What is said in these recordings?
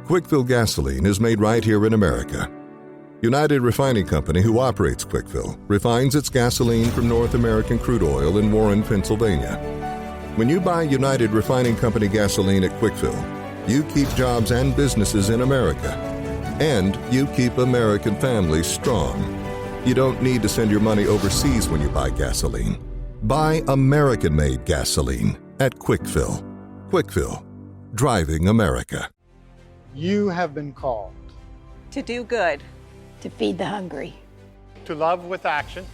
Quickfill gasoline is made right here in America. United Refining Company, who operates Quickfill, refines its gasoline from North American crude oil in Warren, Pennsylvania. When you buy United Refining Company gasoline at Quickfill, you keep jobs and businesses in America, and you keep American families strong. You don't need to send your money overseas when you buy gasoline. Buy American-made gasoline at Quickfill. Quickfill, driving America. You have been called to do good, to feed the hungry, to love with action,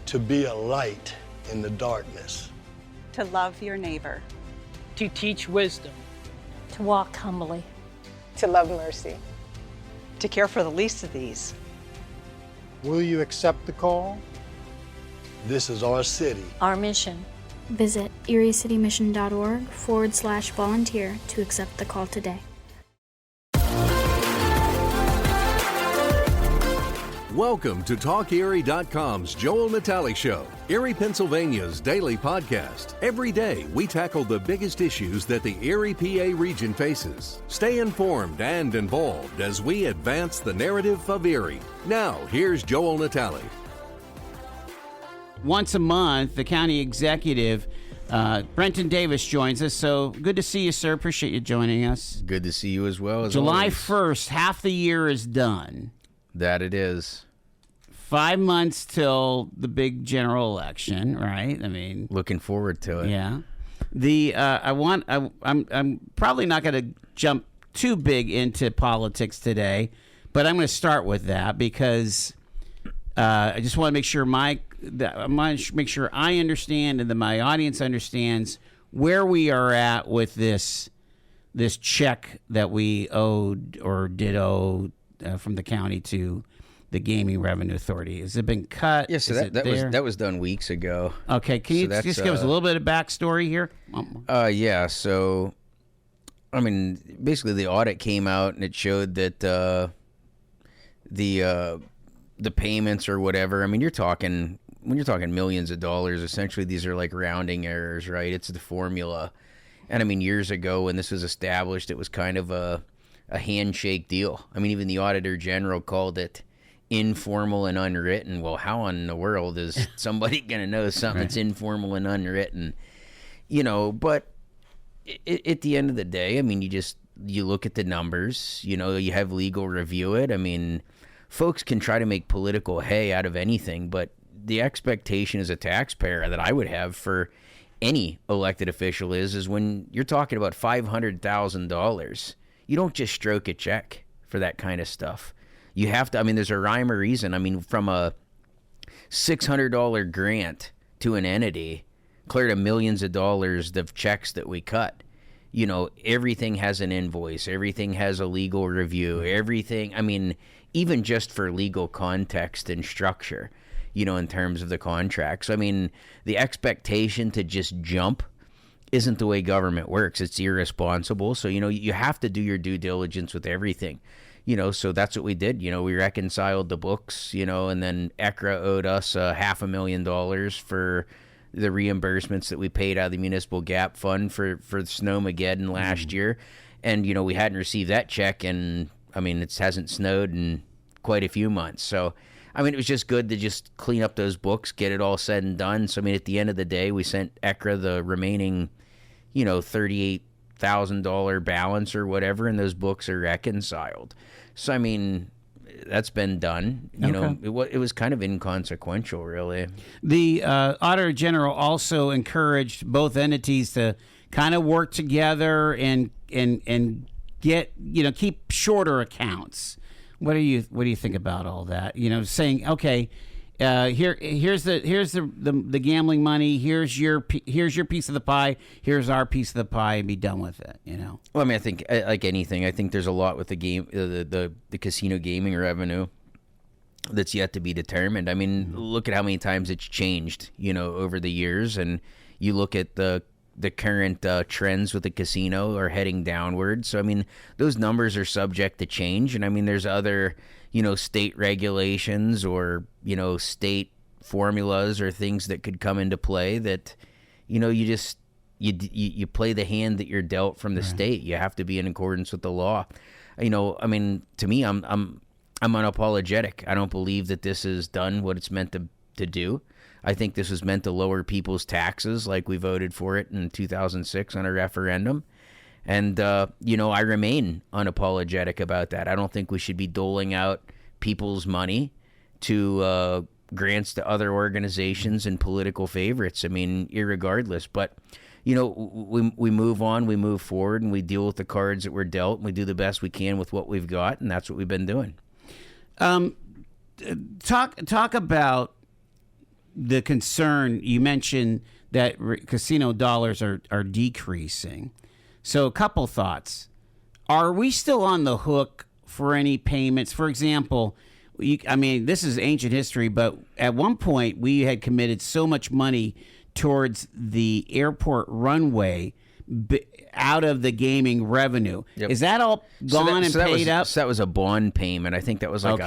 to be a light in the darkness, to love your neighbor, to teach wisdom, to walk humbly, to love mercy, to care for the least of these. Will you accept the call? This is our city. Our mission. Visit eriecitymission.org/volunteer to accept the call today. Welcome to TalkErie.com's Joel Natale Show, Erie, Pennsylvania's daily podcast. Every day, we tackle the biggest issues that the Erie, PA region faces. Stay informed and involved as we advance the narrative of Erie. Now, here's Joel Natale. Once a month, the county executive, Brenton Davis, joins us. So good to see you, sir. Appreciate you joining us. Good to see you as well. July 1st, half the year is done. That it is. 5 months till the big general election, right? I mean, looking forward to it. Yeah. I'm probably not going to jump too big into politics today, but I'm going to start with that because I just want to make sure I understand and that my audience understands where we are at with this check that we owed or did owe from the county to the Gaming Revenue Authority. Has it been cut? Yes, yeah, so that was done weeks ago. Okay, can you just give us a little bit of backstory here? Yeah. So, I mean, basically, the audit came out and it showed that the payments or whatever. I mean, when you're talking millions of dollars, essentially these are like rounding errors, right? It's the formula. And I mean, years ago when this was established, it was kind of a handshake deal. I mean, even the Auditor General called it informal and unwritten. Well, how in the world is somebody going to know something that's informal and unwritten? You know, but at the end of the day, I mean, you look at the numbers, you know, you have legal review it. I mean, folks can try to make political hay out of anything, but the expectation as a taxpayer that I would have for any elected official is when you're talking about $500,000, you don't just stroke a check for that kind of stuff. You have to, I mean, there's a rhyme or reason. I mean, from a $600 grant to an entity clear to millions of dollars of checks that we cut. You know, everything has an invoice. Everything has a legal review. Everything, I mean, even just for legal context and structure, you know, in terms of the contracts. I mean, the expectation to just jump isn't the way government works. It's irresponsible. So, you know, you have to do your due diligence with everything, you know, so that's what we did. You know, we reconciled the books, you know, and then ECRA owed us $500,000 for the reimbursements that we paid out of the municipal gap fund for Snowmageddon last year. And, you know, we hadn't received that check and, I mean, it hasn't snowed in quite a few months. So, I mean, it was just good to just clean up those books, get it all said and done. So, I mean, at the end of the day, we sent ECRA the remaining, you know, $38,000 balance or whatever, and those books are reconciled. So, I mean, that's been done. You know, it was kind of inconsequential, really. The Auditor General also encouraged both entities to kind of work together and get, you know, keep shorter accounts. What do you think about all that? You know, saying, okay, here's the gambling money. Here's your piece of the pie. Here's our piece of the pie, and be done with it. You know. Well, I mean, I think like anything, I think there's a lot with the casino gaming revenue that's yet to be determined. I mean, look at how many times it's changed, you know, over the years, and you look at the current trends with the casino are heading downward. So, I mean, those numbers are subject to change. And, I mean, there's other, you know, state regulations or, you know, state formulas or things that could come into play that, you know, you you play the hand that you're dealt from the state. You have to be in accordance with the law. You know, I mean, to me, I'm unapologetic. I don't believe that this has done what it's meant to do. I think this was meant to lower people's taxes, like we voted for it in 2006 on a referendum. And, you know, I remain unapologetic about that. I don't think we should be doling out people's money to grants to other organizations and political favorites. I mean, irregardless. But, you know, we move on, we move forward, and we deal with the cards that we're dealt, and we do the best we can with what we've got, and that's what we've been doing. Talk about the concern. You mentioned that casino dollars are decreasing. So a couple thoughts. Are we still on the hook for any payments? For example, I mean, this is ancient history, but at one point we had committed so much money towards the airport runway out of the gaming revenue. Yep. Is that all gone and paid up? So that was a bond payment. I think that was like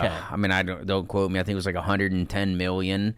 don't quote me. I think it was like $110 million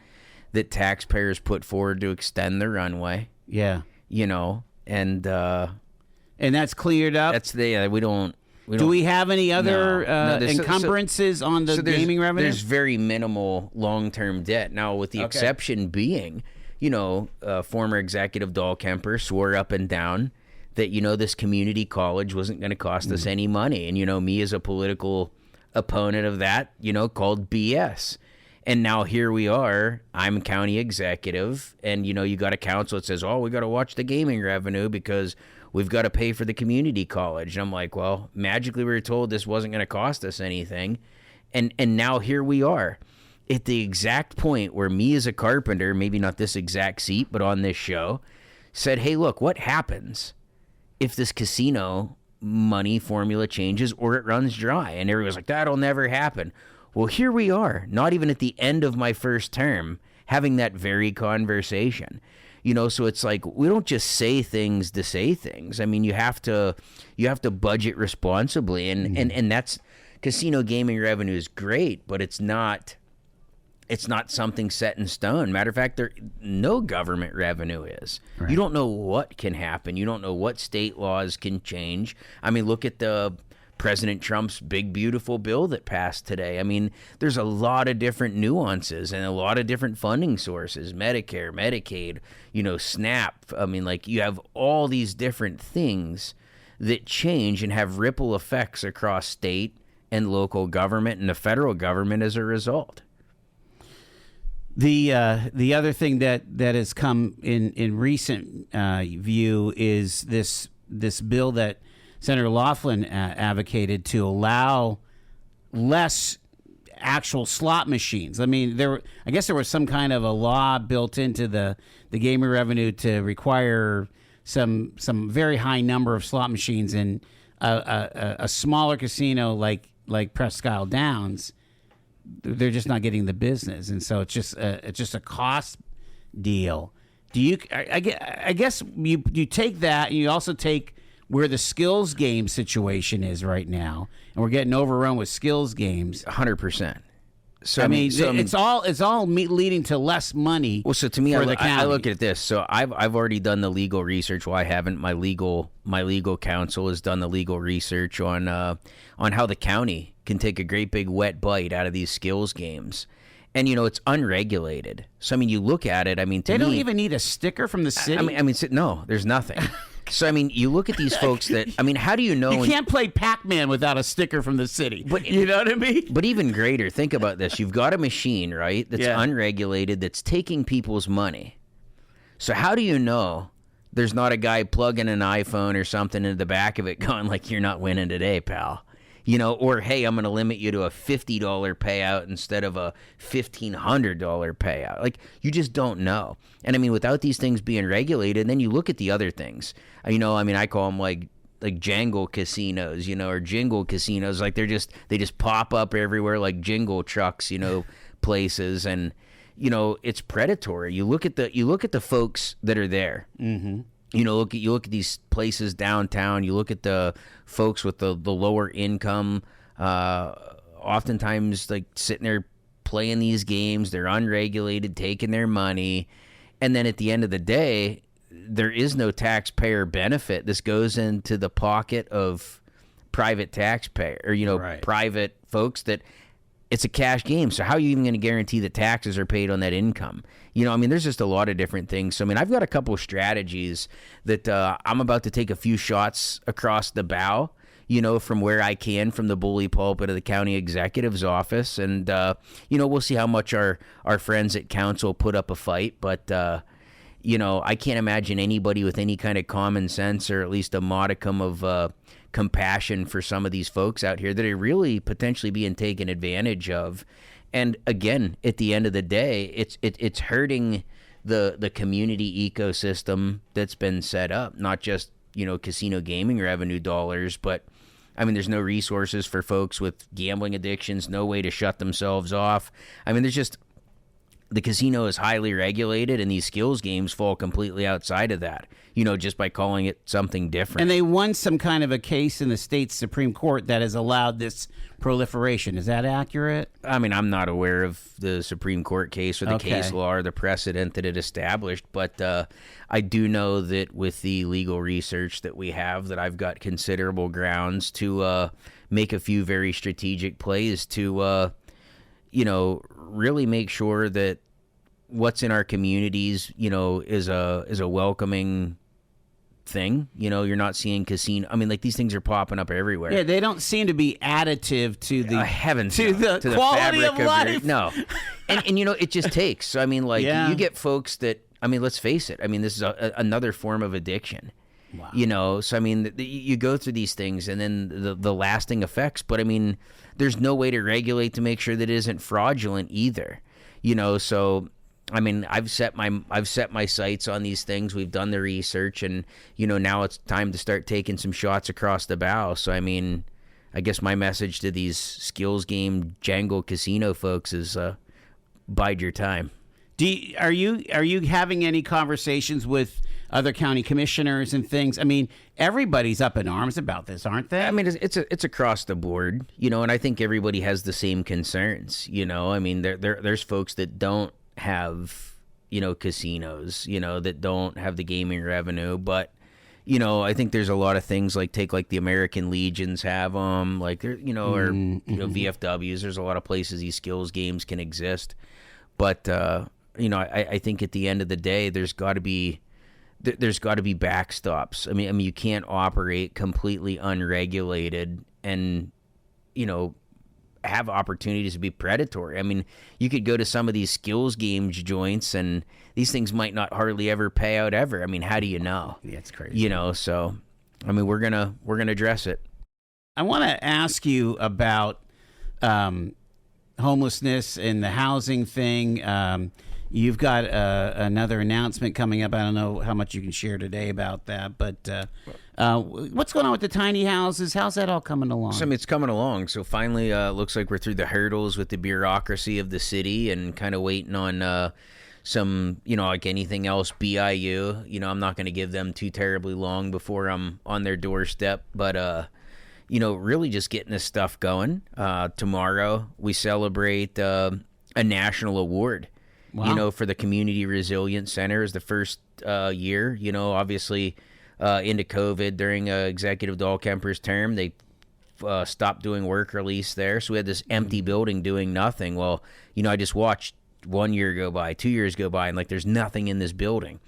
that taxpayers put forward to extend the runway. Yeah. You know, and that's cleared up. we don't. Do we have any other encumbrances on the gaming revenue? There's very minimal long-term debt. Now, with the exception being, you know, former executive Dahlkemper swore up and down that, you know, this community college wasn't going to cost us any money. And, you know, me as a political opponent of that, you know, called BS. And now here we are. I'm county executive, and, you know, you got a council that says, oh, we got to watch the gaming revenue because we've got to pay for the community college. And I'm like, well, magically we were told this wasn't going to cost us anything. And now here we are at the exact point where me as a carpenter, maybe not this exact seat, but on this show, said, hey, look, what happens if this casino money formula changes or it runs dry? And everyone's like, that'll never happen. Well, here we are, not even at the end of my first term, having that very conversation. You know, so it's like we don't just say things to say things. I mean, you have to budget responsibly, and that's casino gaming revenue is great, but it's not something set in stone. Matter of fact, no government revenue is. Right. You don't know what can happen. You don't know what state laws can change. I mean, look at the President Trump's big, beautiful bill that passed today. I mean, there's a lot of different nuances and a lot of different funding sources, Medicare, Medicaid, you know, SNAP. I mean, like, you have all these different things that change and have ripple effects across state and local government and the federal government as a result. The other thing that has come in recent view is this bill that Senator Laughlin advocated to allow less actual slot machines. I mean, I guess there was some kind of a law built into the gaming revenue to require some very high number of slot machines in a smaller casino like Presque Isle Downs. They're just not getting the business, and so it's just a cost deal. Do you? I guess you take that, and you also take where the skills game situation is right now, and we're getting overrun with skills games. 100%. So I mean, it's all leading to less money. Well, so to me, I look at this. So I've already done the legal research. Well, I haven't. My legal counsel has done the legal research on how the county can take a great big wet bite out of these skills games. And, you know, it's unregulated. So, I mean, you look at it, I mean, they don't even need a sticker from the city? I mean, no, there's nothing. So, I mean, you look at these folks that, I mean, how do you know? You can't play Pac-Man without a sticker from the city. But you know what I mean? But even greater, think about this. You've got a machine, right, that's unregulated, that's taking people's money. So how do you know there's not a guy plugging an iPhone or something into the back of it going like, you're not winning today, pal? You know, or, hey, I'm going to limit you to a $50 payout instead of a $1,500 payout. Like, you just don't know. And, I mean, without these things being regulated, then you look at the other things. You know, I mean, I call them, like jangle casinos, you know, or jingle casinos. Like, they just pop up everywhere like jingle trucks, you know, places. And, you know, it's predatory. You look at the folks that are there. Mm-hmm. You know, you look at these places downtown. You look at the folks with the lower income, oftentimes like sitting there playing these games. They're unregulated, taking their money, and then at the end of the day, there is no taxpayer benefit. This goes into the pocket of private taxpayer, or, Right. private folks that it's a cash game. So how are you even going to guarantee that taxes are paid on that income? There's just a lot of different things. So, I've got a couple of strategies that I'm about to take a few shots across the bow, from where I can, from the bully pulpit of the county executive's office. And, we'll see how much our friends at council put up a fight. But, I can't imagine anybody with any kind of common sense, or at least a modicum of compassion for some of these folks out here that are really potentially being taken advantage of. And again, at the end of the day, it's hurting the community ecosystem that's been set up, not just, casino gaming revenue dollars, but there's no resources for folks with gambling addictions, no way to shut themselves off. There's just, the casino is highly regulated, and these skills games fall completely outside of that, just by calling it something different. And they won some kind of a case in the state Supreme Court that has allowed this proliferation. Is that accurate? I'm not aware of the Supreme Court case or the case law or the precedent that it established, but I do know that with the legal research that we have, that I've got considerable grounds to make a few very strategic plays to really make sure that what's in our communities, is a welcoming thing. You're not seeing casino. These things are popping up everywhere. Yeah, they don't seem to be additive to the the quality of life. No, and it just takes. So you get folks that let's face it. This is another form of addiction. Wow. So you go through these things, and then the lasting effects. But there's no way to regulate to make sure that it isn't fraudulent either. So I've set my sights on these things. We've done the research, and now it's time to start taking some shots across the bow. So I guess my message to these skills game jangle casino folks is bide your time. Are you having any conversations with other county commissioners and things? Everybody's up in arms about this, aren't they? It's across the board, and I think everybody has the same concerns. There's folks that don't have casinos, that don't have the gaming revenue, but I think there's a lot of things like the American Legions have them, or VFWs. There's a lot of places these skills games can exist, but I think at the end of the day, there's got to be backstops. You can't operate completely unregulated and have opportunities to be predatory. You could go to some of these skills games joints, and these things might not hardly ever pay out ever. How do you know? Yeah, it's crazy. So we're gonna address it. I want to ask you about homelessness and the housing thing. You've got another announcement coming up. I don't know how much you can share today about that, but what's going on with the tiny houses? How's that all coming along? So, it's coming along. So finally, looks like we're through the hurdles with the bureaucracy of the city, and kind of waiting on some, like anything else, BIU. I'm not going to give them too terribly long before I'm on their doorstep, but really just getting this stuff going. Tomorrow we celebrate a national award. Wow. For the Community Resilience Center is the first year. Obviously into COVID during Executive Dahlkemper's term, they stopped doing work release there. So we had this empty building doing nothing. Well, I just watched 1 year go by, 2 years go by, and there's nothing in this building.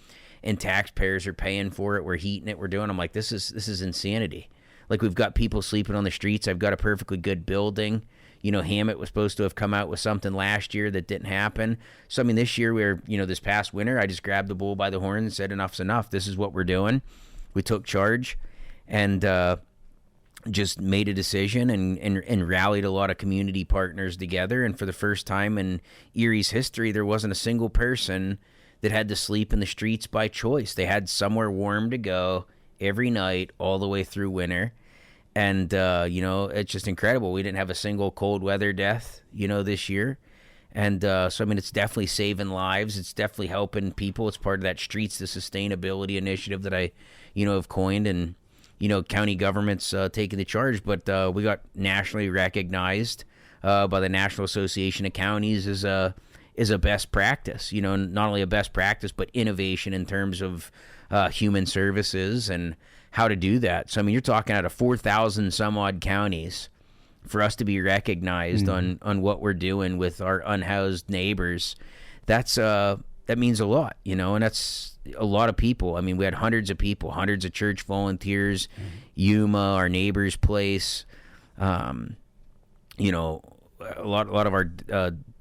And taxpayers are paying for it. We're heating it. We're doing. I'm like, this is insanity. We've got people sleeping on the streets. I've got a perfectly good building. Hammett was supposed to have come out with something last year that didn't happen. So, this year this past winter, I just grabbed the bull by the horn and said, enough's enough. This is what we're doing. We took charge and just made a decision and rallied a lot of community partners together. And for the first time in Erie's history, there wasn't a single person that had to sleep in the streets by choice. They had somewhere warm to go every night all the way through winter. And, it's just incredible. We didn't have a single cold weather death, this year. And so, it's definitely saving lives. It's definitely helping people. It's part of that Streets to Sustainability initiative that I, have coined. And, county government's taking the charge. But we got nationally recognized by the National Association of Counties as a best practice. Not only a best practice, but innovation in terms of human services and how to do that. So, I mean, you're talking out of 4,000 some odd counties for us to be recognized on what we're doing with our unhoused neighbors. That means a lot, you know, and that's a lot of people. I mean, we had hundreds of people, hundreds of church volunteers, Yuma, our neighbor's place, you know, a lot of our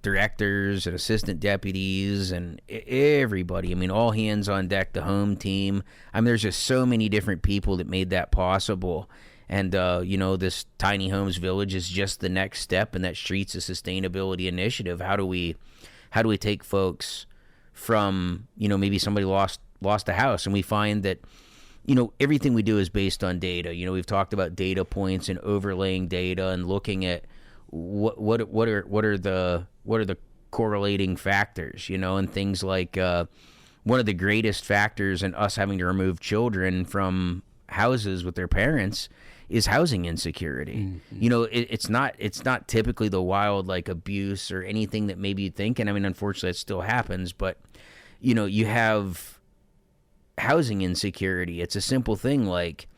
directors and assistant deputies and everybody. I mean, all hands on deck, the home team. I mean, there's just so many different people that made that possible. And, you know, this Tiny Homes Village is just the next step in that Streets of Sustainability initiative. How do we take folks from, you know, maybe somebody lost a house, and we find that, you know, everything we do is based on data. You know, we've talked about data points and overlaying data and looking at what are the correlating factors, you know, and things like one of the greatest factors in us having to remove children from houses with their parents is housing insecurity. You know, it's not typically the wild like abuse or anything that maybe you'd think, and I mean, unfortunately, it still happens. But you know, you have housing insecurity. It's a simple thing like,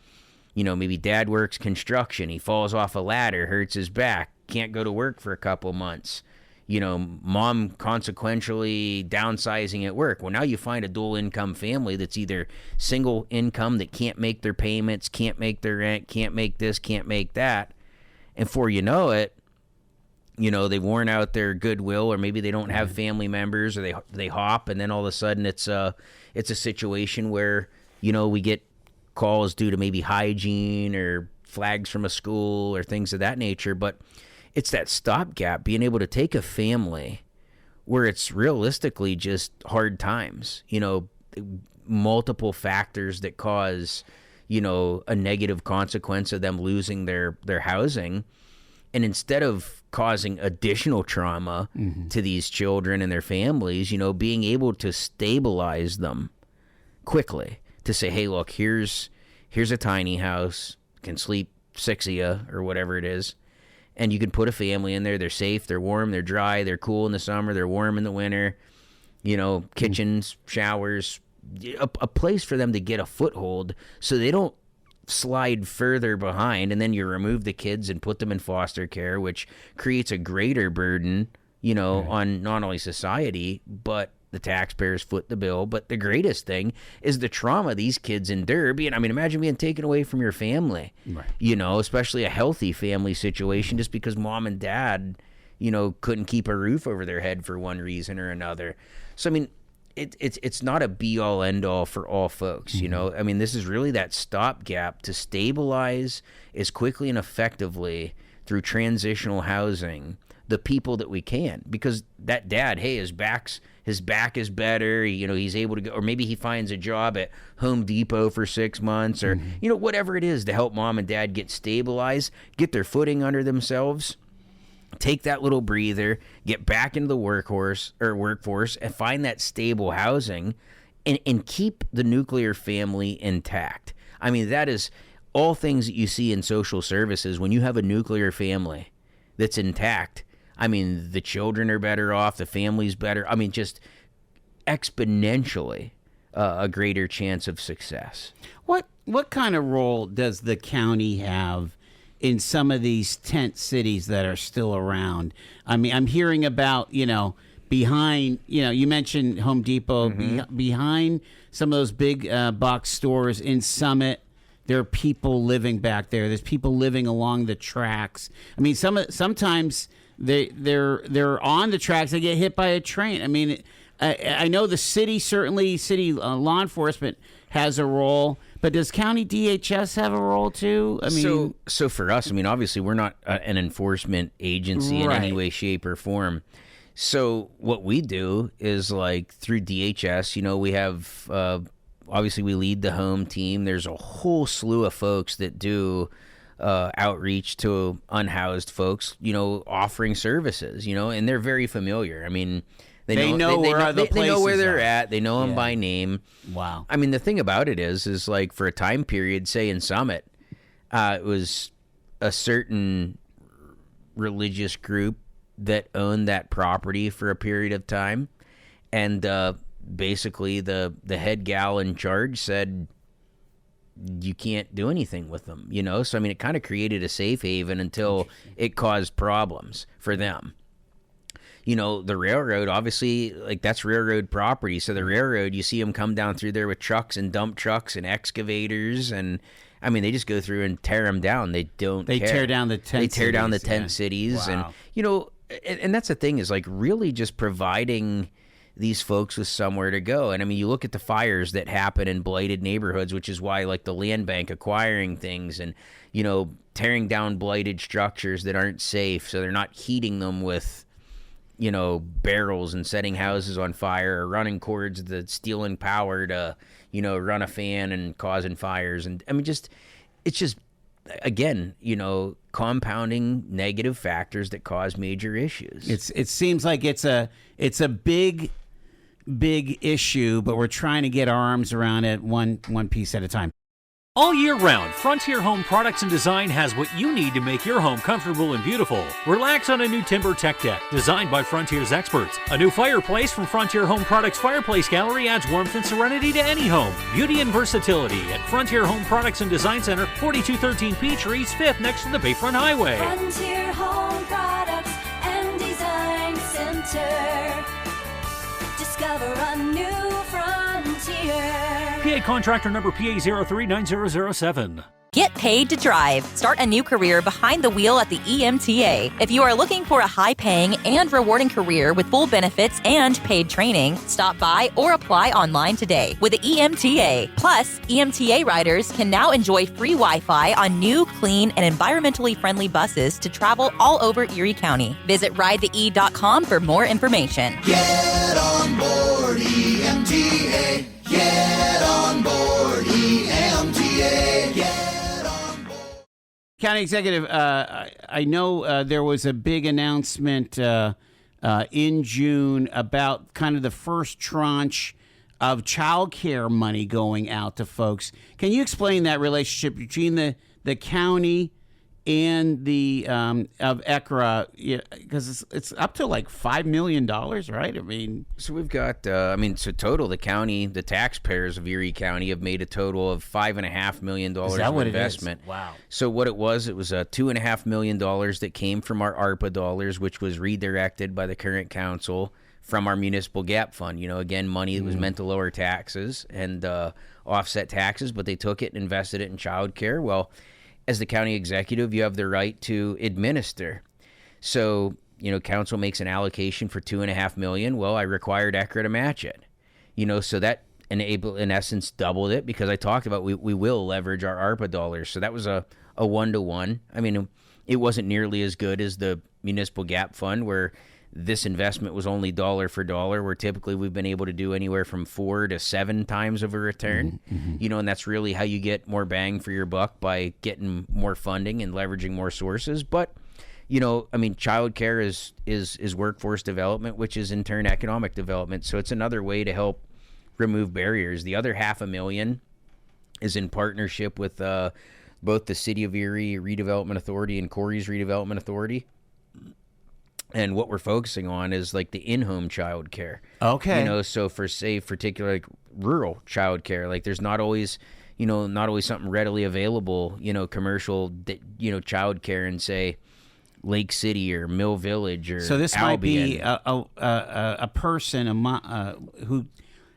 you know, maybe dad works construction, he falls off a ladder, hurts his back, can't go to work for a couple months. You know, mom consequentially downsizing at work. Well, now you find a dual income family that's either single income that can't make their payments, can't make their rent, can't make this, can't make that. And before you know it, you know, they've worn out their goodwill, or maybe they don't have family members, or they hop, and then all of a sudden it's a situation where, you know, we get calls due to maybe hygiene or flags from a school or things of that nature. But it's that stopgap, being able to take a family where it's realistically just hard times, you know, multiple factors that cause, you know, a negative consequence of them losing their housing. And instead of causing additional trauma to these children and their families, you know, being able to stabilize them quickly, to say, hey, look, here's a tiny house, can sleep 6 of you or whatever it is. And you can put a family in there. They're safe, they're warm, they're dry, they're cool in the summer, they're warm in the winter. You know, kitchens, showers, a place for them to get a foothold so they don't slide further behind. And then you remove the kids and put them in foster care, which creates a greater burden, you know, on not only society, but the taxpayers foot the bill. But the greatest thing is the trauma these kids endure. Imagine being taken away from your family, you know, especially a healthy family situation, just because mom and dad, you know, couldn't keep a roof over their head for one reason or another. So, I mean, it's not a be-all, end-all for all folks, you know. I mean, this is really that stopgap to stabilize as quickly and effectively through transitional housing the people that we can, because that dad, hey, his back is better, you know, he's able to go, or maybe he finds a job at Home Depot for 6 months, or you know, whatever it is to help mom and dad get stabilized, get their footing under themselves, take that little breather, get back into the workforce and find that stable housing, and keep the nuclear family intact. I mean, that is all things that you see in social services. When you have a nuclear family that's intact, I mean, the children are better off, the family's better. I mean, just exponentially a greater chance of success. What kind of role does the county have in some of these tent cities that are still around? I mean, I'm hearing about, you know, behind, you know, you mentioned Home Depot, behind some of those big box stores in Summit. There are people living back there. There's people living along the tracks. I mean, sometimes they're on the tracks. They get hit by a train. I mean, I know the city law enforcement has a role, but does county DHS have a role too? I mean, so for us, I mean, obviously we're not an enforcement agency in any way, shape, or form. So what we do is, like, through DHS, you know, we have obviously we lead the home team. There's a whole slew of folks that do outreach to unhoused folks, you know, offering services, you know, and they're very familiar. I mean, they know where they're at. They know them by name. Wow. I mean, the thing about it is like, for a time period, say in Summit, it was a certain religious group that owned that property for a period of time. And basically the head gal in charge said, you can't do anything with them, you know? So, I mean, it kind of created a safe haven until it caused problems for them. You know, the railroad, obviously, like, that's railroad property. So the railroad, you see them come down through there with trucks and dump trucks and excavators. And, I mean, they just go through and tear them down. They don't care. tear down the tent They tear cities, down the tent cities. Wow. And, you know, and that's the thing is, like, really just providing these folks with somewhere to go. And I mean, you look at the fires that happen in blighted neighborhoods, which is why, like, the land bank acquiring things and, you know, tearing down blighted structures that aren't safe, so they're not heating them with, you know, barrels and setting houses on fire, or running cords that's stealing power to, you know, run a fan and causing fires. And I mean, it's just, again, you know, compounding negative factors that cause major issues. It seems like it's a big issue, but we're trying to get our arms around it one piece at a time. All year round, Frontier Home Products and Design has what you need to make your home comfortable and beautiful. Relax on a new timber tech deck designed by Frontier's experts. A new fireplace from Frontier Home Products Fireplace Gallery adds warmth and serenity to any home. Beauty and versatility at Frontier Home Products and Design Center, 4213 Peachtree, 5th next to the Bayfront Highway. Frontier Home Products and Design Center. Discover a new frontier. PA contractor number PA039007. Get paid to drive. Start a new career behind the wheel at the EMTA. If you are looking for a high-paying and rewarding career with full benefits and paid training, stop by or apply online today with the EMTA. Plus, EMTA riders can now enjoy free Wi-Fi on new, clean, and environmentally friendly buses to travel all over Erie County. Visit ridethee.com for more information. Get on board EMTA. Get on board EMTA. Get on board. County Executive, I know there was a big announcement in June about kind of the first tranche of child care money going out to folks. Can you explain that relationship between the county and the of ECRA? Because it's up to like $5 million, right? I mean, so we've got, so total, the county, the taxpayers of Erie County have made a total of $5.5 million is that what investment. It is? Wow. So what it was $2.5 million that came from our ARPA dollars, which was redirected by the current council from our municipal gap fund. You know, again, money that was meant to lower taxes and offset taxes, but they took it and invested it in child care. Well, as the county executive, you have the right to administer. So, you know, council makes an allocation for $2.5 million. Well, I required ECRA to match it. You know, so that in essence doubled it, because I talked about we will leverage our ARPA dollars. So that was a 1-to-1. I mean, it wasn't nearly as good as the municipal gap fund, where this investment was only dollar for dollar, where typically we've been able to do anywhere from 4 to 7 times of a return. You know, and that's really how you get more bang for your buck, by getting more funding and leveraging more sources. But, you know, I mean, child care is workforce development, which is in turn economic development. So it's another way to help remove barriers. The other $500,000 is in partnership with both the City of Erie Redevelopment Authority and Corey's Redevelopment Authority. And what we're focusing on is like the in-home child care. Okay. You know, so for, say, particular like rural child care, like there's not always something readily available, you know, commercial, you know, child care in, say, Lake City or Mill Village or so this Albion. Might be a person who.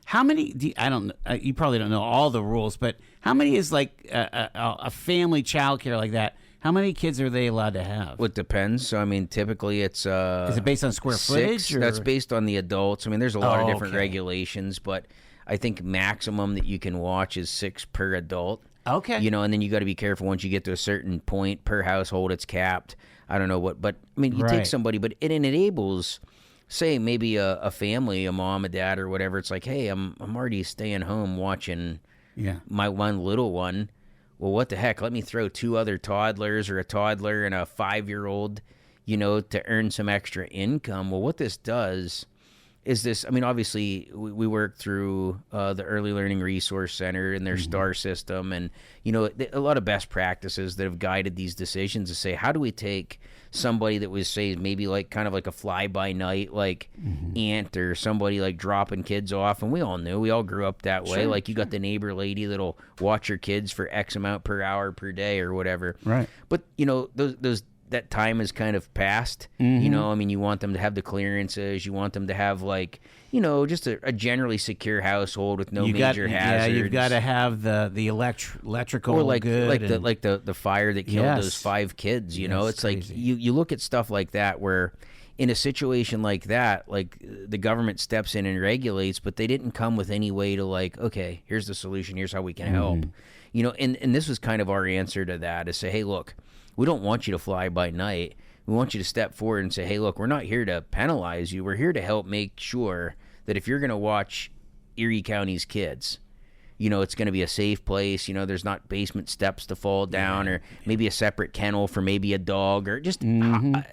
How many? I don't. You probably don't know all the rules, but how many is like a family child care like that? How many kids are they allowed to have? Well, it depends. So, I mean, typically it's... is it based on square footage? Or? That's based on the adults. I mean, there's a lot of different regulations, but I think maximum that you can watch is 6 per adult. Okay. You know, and then you got to be careful once you get to a certain point per household, it's capped. I don't know what, but I mean, you take somebody, but it enables, say, maybe a family, a mom, a dad, or whatever. It's like, hey, I'm already staying home watching my one little one. Well, what the heck? Let me throw 2 other toddlers or a toddler and a 5-year-old, you know, to earn some extra income. Well, what this does is this, I mean, obviously we work through the Early Learning Resource Center and their STAR system, and, a lot of best practices that have guided these decisions to say, how do we take somebody that was, say, maybe like kind of like a fly-by-night, like aunt or somebody like dropping kids off, and we all grew up that way. Like you got the neighbor lady that'll watch your kids for X amount per hour per day or whatever. Right. But, those that time has kind of passed. I mean, you want them to have the clearances. You want them to have just a generally secure household with no major hazards. Yeah, you've got to have the electrical or good. the fire that killed those 5 kids. It's crazy. Like you look at stuff like that where in a situation like that, like the government steps in and regulates, but they didn't come with any way to like, okay, here's the solution. Here's how we can help. And this was kind of our answer to that, is say, hey, look, we don't want you to fly by night. We want you to step forward and say, hey, look, we're not here to penalize you. We're here to help make sure that if you're going to watch Erie County's kids, it's going to be a safe place. There's not basement steps to fall down, or maybe a separate kennel for maybe a dog, or just... And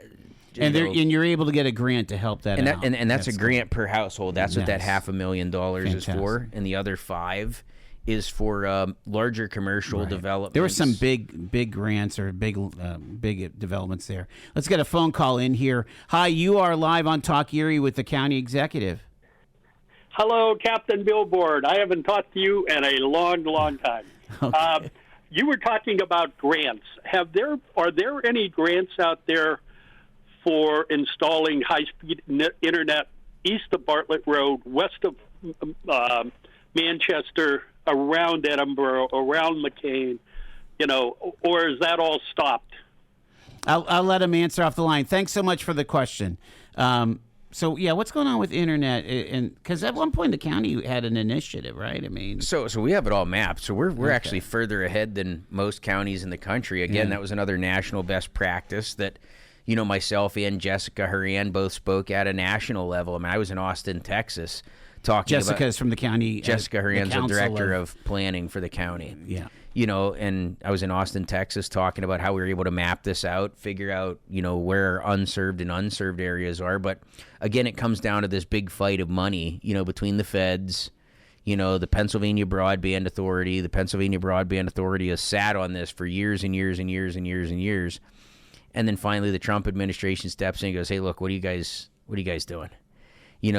you're able to get a grant to help that out. And that's a grant per household. That's what that $500,000 is for. And the other 5 is for larger commercial development. There were some big grants or big developments there. Let's get a phone call in here. Hi, you are live on Talk Erie with the county executive. Hello, Captain Billboard. I haven't talked to you in a long, long time. Okay. You were talking about grants. Are there any grants out there for installing high-speed internet east of Bartlett Road, west of Manchester, around Edinburgh, around McCain, or is that all stopped? I'll let him answer off the line. Thanks so much for the question. What's going on with internet? And because at one point the county had an initiative, right? I mean, so we have it all mapped. So we're actually further ahead than most counties in the country. Again, that was another national best practice that, myself and Jessica Horan both spoke at a national level. I mean, I was in Austin, Texas, talking Jessica's from the county. Jessica Horan's the director of planning for the county. Yeah. And I was in Austin, Texas, talking about how we were able to map this out, figure out, where unserved and unserved areas are. But again, it comes down to this big fight of money, between the feds, the Pennsylvania Broadband Authority. The Pennsylvania Broadband Authority has sat on this for years and years and years and years and years. And then finally the Trump administration steps in and goes, hey, look, what are you guys doing?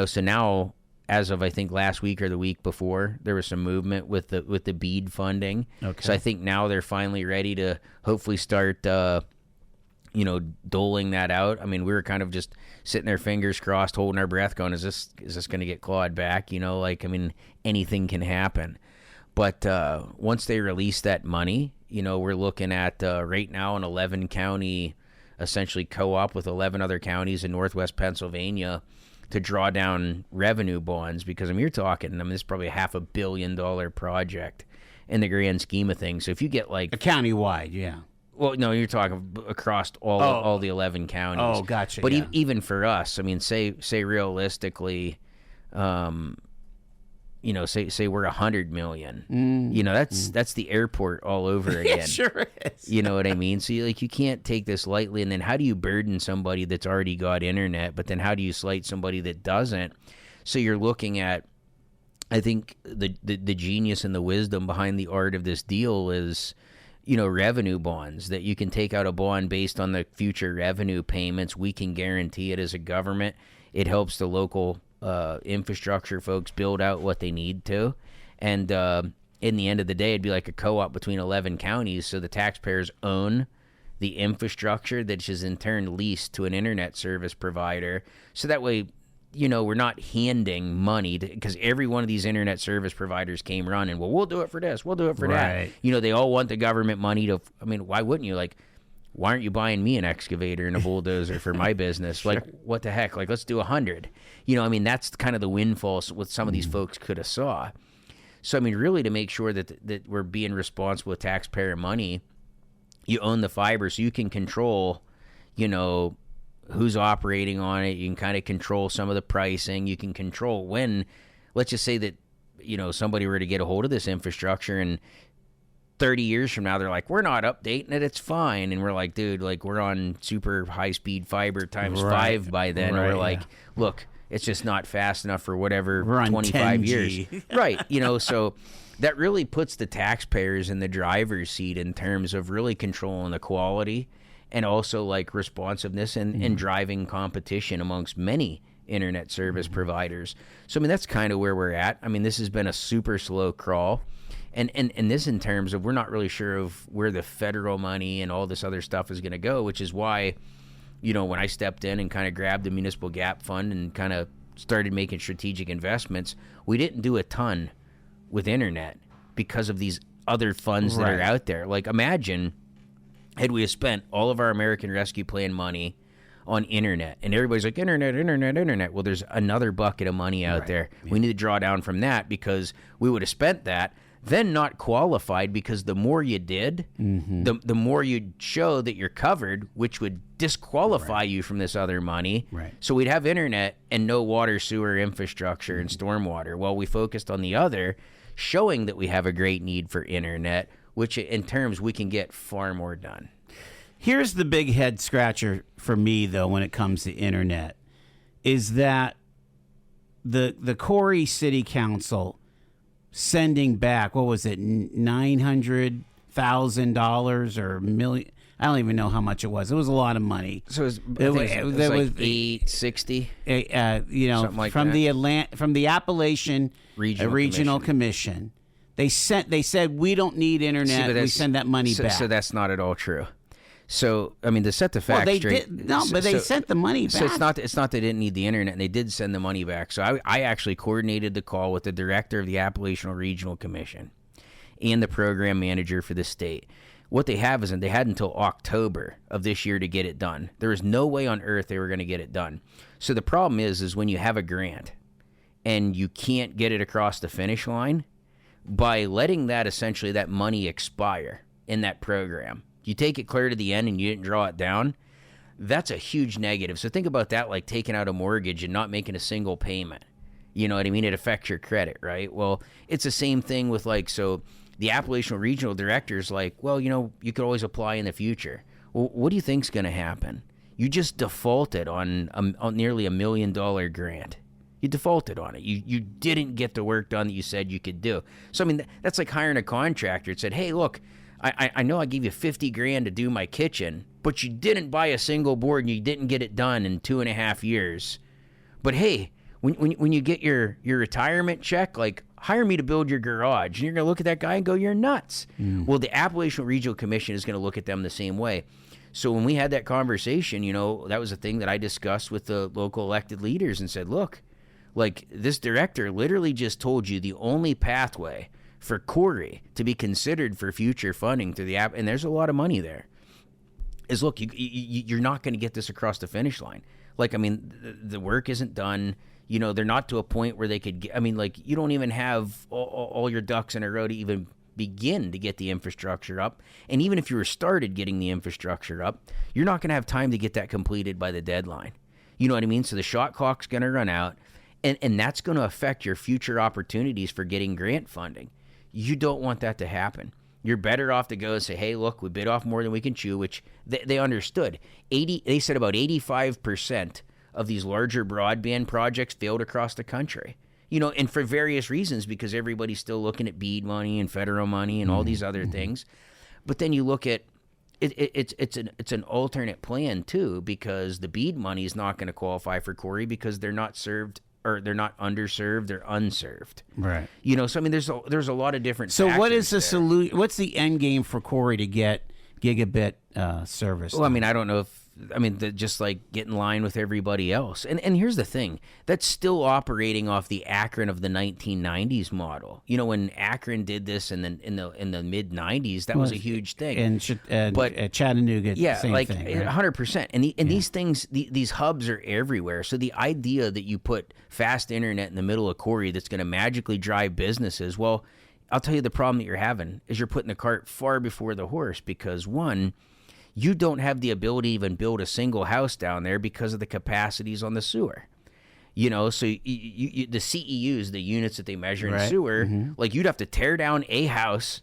So now, as of I think last week or the week before, there was some movement with the BEAD funding. Okay. So I think now they're finally ready to hopefully start, doling that out. I mean, we were kind of just sitting there, fingers crossed, holding our breath, going, is this going to get clawed back? Anything can happen. But once they release that money, we're looking at right now an 11 county, essentially co-op with 11 other counties in Northwest Pennsylvania, to draw down revenue bonds, because you're talking, this is probably a $500 million project in the grand scheme of things. So if you get like a countywide, yeah. Well, no, you're talking across all the 11 counties. Oh, gotcha. But even for us, say realistically, say we're 100 million. That's the airport all over again. It sure is. You know what I mean? So you can't take this lightly. And then how do you burden somebody that's already got internet? But then how do you slight somebody that doesn't? So you're looking at, I think the genius and the wisdom behind the art of this deal is, revenue bonds, that you can take out a bond based on the future revenue payments. We can guarantee it as a government. It helps the local infrastructure folks build out what they need to, and in the end of the day, it'd be like a co-op between 11 counties, so the taxpayers own the infrastructure that is in turn leased to an internet service provider. So that way, we're not handing money, because every one of these internet service providers came running, well, we'll do it for this, we'll do it for that. They all want the government money to, why wouldn't you? Like, why aren't you buying me an excavator and a bulldozer for my business? Sure. Like, what the heck? Like, let's do 100. That's kind of the windfall what some of these folks could have saw. So, really to make sure that we're being responsible with taxpayer money, you own the fiber, so you can control, who's operating on it. You can kind of control some of the pricing. You can control when, let's just say that, somebody were to get a hold of this infrastructure and 30 years from now, they're like, we're not updating it, it's fine. And we're like, dude, like, we're on super high-speed fiber times 5 by then. And we're like, look, It's just not fast enough for whatever We're on 25 10G. years. Right. You know, so that really puts the taxpayers in the driver's seat in terms of really controlling the quality and also like responsiveness and driving competition amongst many internet service providers. So, I mean, that's kind of where we're at. I mean, this has been a super slow crawl. And this in terms of we're not really sure of where the federal money and all this other stuff is going to go, which is why, you know, when I stepped in and kind of grabbed the municipal gap fund and kind of started making strategic investments, we didn't do a ton with internet because of these other funds that are out there. Like, imagine had we have spent all of our American Rescue Plan money on internet, and everybody's like, internet. Well, there's another bucket of money out there. We need to draw down from that because we would have spent that, then not qualified, because the more you did, the more you'd show that you're covered, which would disqualify you from this other money. So we'd have internet and no water, sewer infrastructure and stormwater. Well, we focused on the other, showing that we have a great need for internet, which in terms we can get far more done. Here's the big head scratcher for me, though, when it comes to internet, is that the Corey City Council sending back, what was it, $900,000 or $1 million? I don't even know how much it was. It was a lot of money. So it was like $860. You know, like from that. From the Appalachian Regional Commission. They said we don't need internet. We send that money back. So that's not at all true. So, I mean, to set the facts straight. They sent the money back. So it's not they didn't need the internet, and they did send the money back. So I actually coordinated the call with the director of the Appalachian Regional Commission and the program manager for the state. What they have is they had until October of this year to get it done. There is no way on earth they were going to get it done. So the problem is when you have a grant and you can't get it across the finish line, by letting that money expire in that program, you take it clear to the end and you didn't draw it down, that's a huge negative. So think about that like taking out a mortgage and not making a single payment. You know what I mean? It affects your credit, right? Well, it's the same thing with so the Appalachian Regional Director's like, well, you know, you could always apply in the future. Well, what do you think's going to happen? You just defaulted on nearly $1 million grant. You defaulted on it. You didn't get the work done that you said you could do. So, I mean, that's like hiring a contractor. It said, hey, look, I know I gave you $50,000 to do my kitchen, but you didn't buy a single board and you didn't get it done in 2.5 years. But hey, when you get your retirement check, like, hire me to build your garage. And you're going to look at that guy and go, you're nuts. Well, the Appalachian Regional Commission is going to look at them the same way. So when we had that conversation, you know, that was a thing that I discussed with the local elected leaders and said, look, like, this director literally just told you the only pathway for Corey to be considered for future funding through the app, and there's a lot of money there, is, look, you're not going to get this across the finish line. Like, I mean, the work isn't done. You know, they're not to a point where they could get, I mean, like, you don't even have all your ducks in a row to even begin to get the infrastructure up. And even if you were started getting the infrastructure up, you're not going to have time to get that completed by the deadline. You know what I mean? So the shot clock's going to run out, and that's going to affect your future opportunities for getting grant funding. You don't want that to happen. You're better off to go and say, hey, look, we bit off more than we can chew, which they understood. They said about 85% of these larger broadband projects failed across the country. You know, and for various reasons, because everybody's still looking at BEAD money and federal money and all these other things. But then you look at it's an alternate plan too, because the BEAD money is not going to qualify for Corey because they're not served, or they're not underserved, they're unserved. Right. You know, so I mean, there's a lot of different. So what is the solution? What's the end game for Corey to get gigabit service? Well, I mean, I don't know if. I mean, just like get in line with everybody else. And here's the thing. That's still operating off the Akron of the 1990s model. You know, when Akron did this in the mid 90s, that was a huge thing. And Chattanooga, same like thing, right? 100%. And these things, these hubs are everywhere. So the idea that you put fast internet in the middle of Corey that's going to magically drive businesses, well, I'll tell you the problem that you're having is you're putting the cart far before the horse, because one, you don't have the ability to even build a single house down there because of the capacities on the sewer. You know, so the CEUs, the units that they measure in sewer, like, you'd have to tear down a house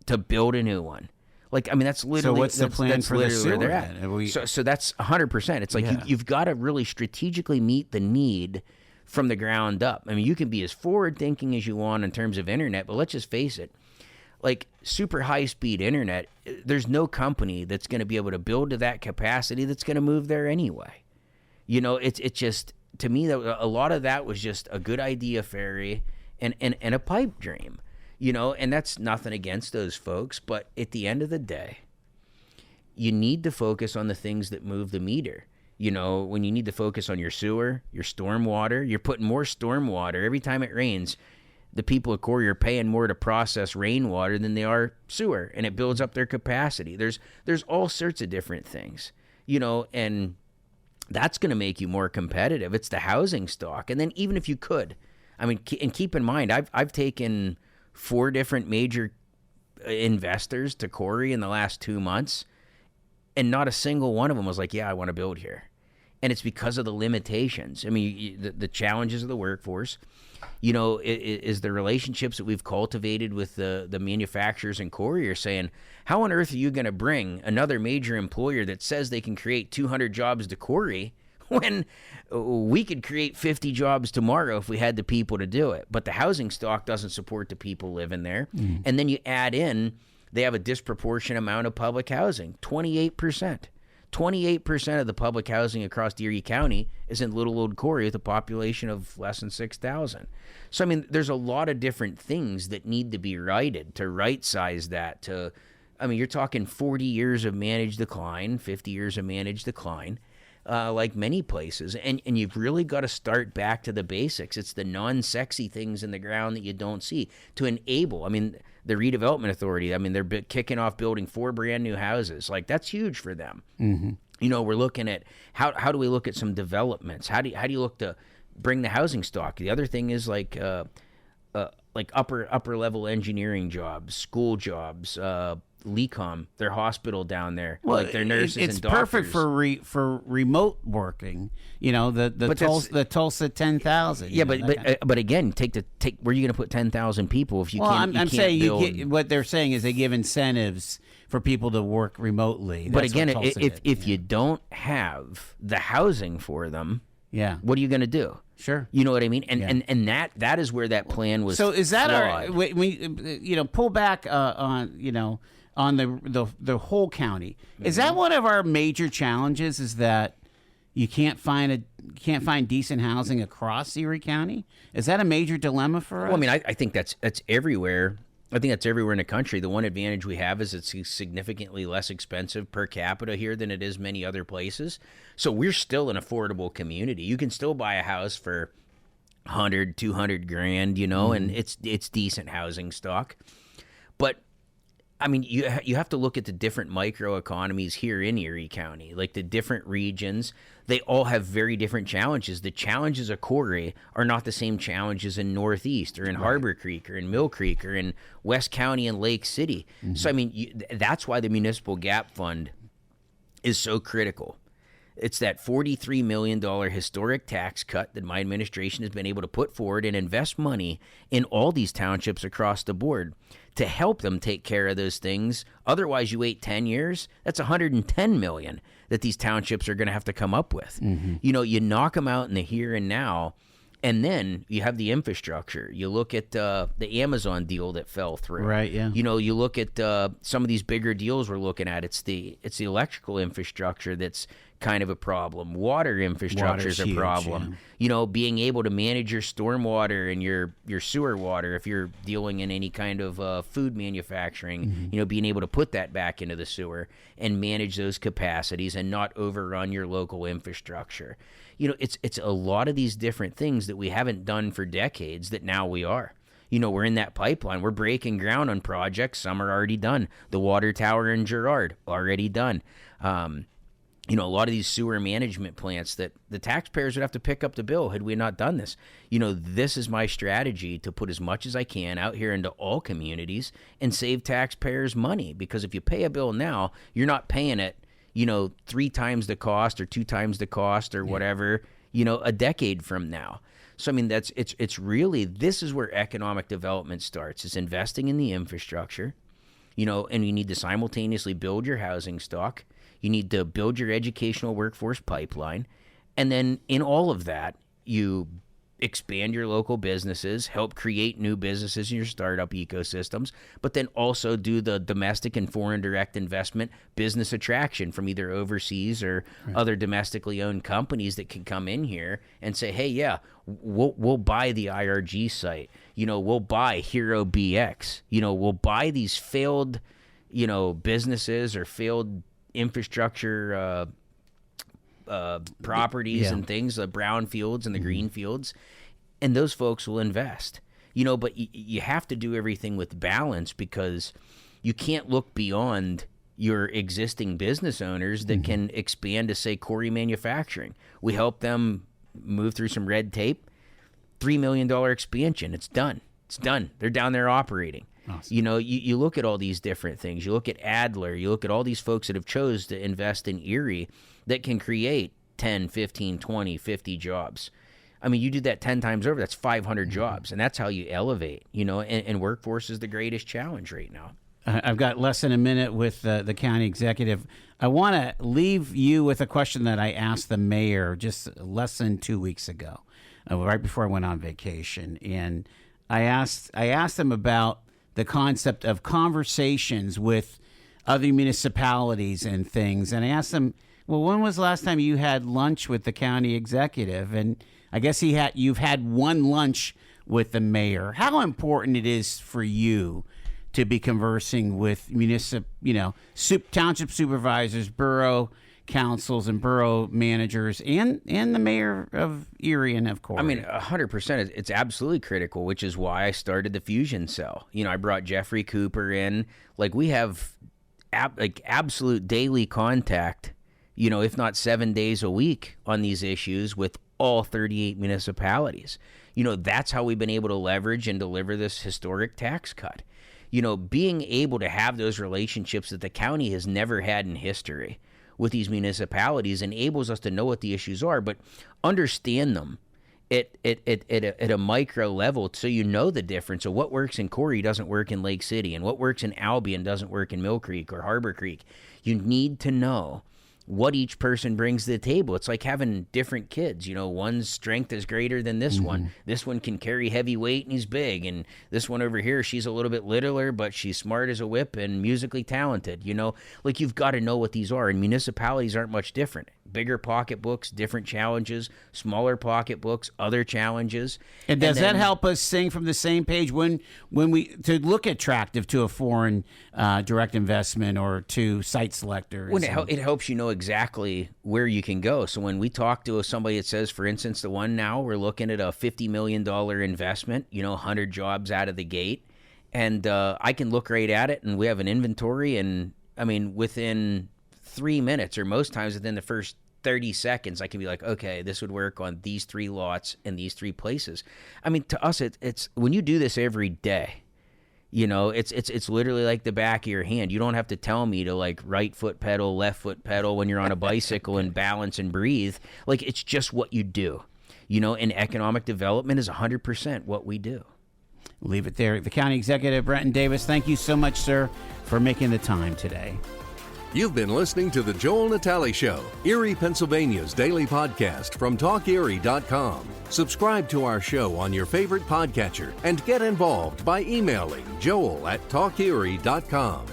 to build a new one. Like, I mean, that's literally. So what's the plan for the sewer? Where they're at. So that's 100%. It's like you've got to really strategically meet the need from the ground up. I mean, you can be as forward-thinking as you want in terms of internet, but let's just face it. Like, super high-speed internet, there's no company that's going to be able to build to that capacity that's going to move there anyway. You know, it's just, to me, a lot of that was just a good idea fairy and a pipe dream. You know, and that's nothing against those folks, but at the end of the day, you need to focus on the things that move the meter. You know, when you need to focus on your sewer, your storm water, you're putting more storm water. Every time it rains, the people at Corey are paying more to process rainwater than they are sewer, and it builds up their capacity. There's all sorts of different things, you know, and that's going to make you more competitive. It's the housing stock. And then even if you could, I mean, and keep in mind, I've taken 4 different major investors to Corey in the last 2 months, and not a single one of them was like, yeah, I want to build here. And it's because of the limitations. I mean, the challenges of the workforce, you know, is the relationships that we've cultivated with the manufacturers in Corey are saying, how on earth are you going to bring another major employer that says they can create 200 jobs to Corey when we could create 50 jobs tomorrow if we had the people to do it? But the housing stock doesn't support the people living there. And then you add in, they have a disproportionate amount of public housing, 28%. 28% of the public housing across Erie County is in Little Old Corey with a population of less than 6,000. So, I mean, there's a lot of different things that need to be righted to right-size that. I mean, you're talking 40 years of managed decline, 50 years of managed decline. Like many places, and you've really got to start back to the basics. It's the non-sexy things in the ground that you don't see to enable. I mean, the redevelopment authority, I mean, they're kicking off building 4 brand new houses. Like, that's huge for them. Mm-hmm. You know, we're looking at how do we look at some developments? How do you look to bring the housing stock? The other thing is like upper level engineering jobs, school jobs, LECOM, their hospital down there, well, like their nurses and doctors. It's perfect for remote working. You know, the Tulsa 10,000. Yeah, but again, take where are you going to put 10,000 people if you can't? I'm you saying build... what they're saying is they give incentives for people to work remotely. But again, if you don't have the housing for them, what are you going to do? Sure, you know what I mean, and that is where that plan was. So is that flawed. we pull back on the whole county? Is that one of our major challenges? Is that you can't find decent housing across Erie County? Is that a major dilemma for us? Well, I mean, I think that's everywhere. I think that's everywhere in the country. The one advantage we have is it's significantly less expensive per capita here than it is many other places. So we're still an affordable community. You can still buy a house for 100, 200 grand, you know, and it's decent housing stock. But I mean, you have to look at the different microeconomies here in Erie County, like the different regions. They all have very different challenges. The challenges of Corey are not the same challenges in Northeast or in Harbor Creek or in Mill Creek or in West County and Lake City. Mm-hmm. So, I mean, that's why the Municipal Gap Fund is so critical. It's that $43 million historic tax cut that my administration has been able to put forward and invest money in all these townships across the board to help them take care of those things. Otherwise, you wait 10 years, that's $110 million that these townships are going to have to come up with. Mm-hmm. You know, you knock them out in the here and now, and then you have the infrastructure. You look at the Amazon deal that fell through. Right, yeah. You know, you look at some of these bigger deals we're looking at. It's the electrical infrastructure that's kind of a problem. Water infrastructure is a problem. Yeah. You know, being able to manage your stormwater and your sewer water if you're dealing in any kind of food manufacturing, mm-hmm. you know, being able to put that back into the sewer and manage those capacities and not overrun your local infrastructure. You know, it's a lot of these different things that we haven't done for decades that now we are. You know, we're in that pipeline. We're breaking ground on projects. Some are already done. The water tower in Girard, already done. You know, a lot of these sewer management plants that the taxpayers would have to pick up the bill had we not done this. You know, this is my strategy to put as much as I can out here into all communities and save taxpayers money. Because if you pay a bill now, you're not paying it, you know, 3 times the cost or 2 times the cost or whatever, you know, a decade from now. So, I mean, it's really, this is where economic development starts, is investing in the infrastructure. And you need to simultaneously build your housing stock. You need to build your educational workforce pipeline. And then in all of that, you expand your local businesses, help create new businesses in your startup ecosystems, but then also do the domestic and foreign direct investment business attraction from either overseas or other domestically owned companies that can come in here and say, hey, yeah, we'll buy the IRG site. We'll buy Hero BX. We'll buy these failed, businesses or failed infrastructure properties and things, the brown fields and the green fields, and those folks will invest. But you have to do everything with balance, because you can't look beyond your existing business owners that can expand to, say, TalkErie Manufacturing. We help them move through some red tape, $3 million expansion. It's done. They're down there operating. Awesome. You look at all these different things. You look at Adler. You look at all these folks that have chose to invest in Erie that can create 10, 15, 20, 50 jobs. I mean, you do that 10 times over, that's 500 jobs. And that's how you elevate, and workforce is the greatest challenge right now. I've got less than a minute with the county executive. I want to leave you with a question that I asked the mayor just less than 2 weeks ago, right before I went on vacation. And I asked him about the concept of conversations with other municipalities and things. And I asked him, well, when was the last time you had lunch with the county executive? And I guess you've had one lunch with the mayor. How important it is for you to be conversing with township supervisors, borough councils, and borough managers, and the mayor of Erie and of course. 100%. It's absolutely critical, which is why I started the Fusion Cell. I brought Jeffrey Cooper in. We have absolute daily contact, if not 7 days a week on these issues with all 38 municipalities. That's how we've been able to leverage and deliver this historic tax cut. Being able to have those relationships that the county has never had in history with these municipalities enables us to know what the issues are, but understand them at a micro level, so the difference of what works in Corey doesn't work in Lake City, and what works in Albion doesn't work in Mill Creek or Harbor Creek. You need to know what each person brings to the table. It's like having different kids. One's strength is greater than this one. This one can carry heavy weight and he's big. And this one over here, she's a little bit littler, but she's smart as a whip and musically talented. You've got to know what these are. And municipalities aren't much different. Bigger pocketbooks, different challenges, smaller pocketbooks, other challenges. And does that help us sing from the same page when we to look attractive to a foreign direct investment or to site selectors? It helps you know exactly where you can go. So when we talk to somebody that says, for instance, the one now, we're looking at a $50 million investment, 100 jobs out of the gate. And I can look right at it, and we have an inventory, and within 3 minutes, or most times within the first 30 seconds, I can be like, okay, this would work on these 3 lots and these 3 places. To us, it's when you do this every day, it's literally like the back of your hand. You don't have to tell me to right foot pedal, left foot pedal when you're on a bicycle and balance and breathe. It's just what you do. And economic development is 100% what we do. We'll leave it there. The County Executive, Brenton Davis, thank you so much, sir, for making the time today. You've been listening to The Joel Natale Show, Erie, Pennsylvania's daily podcast from TalkErie.com. Subscribe to our show on your favorite podcatcher and get involved by emailing joel@TalkErie.com.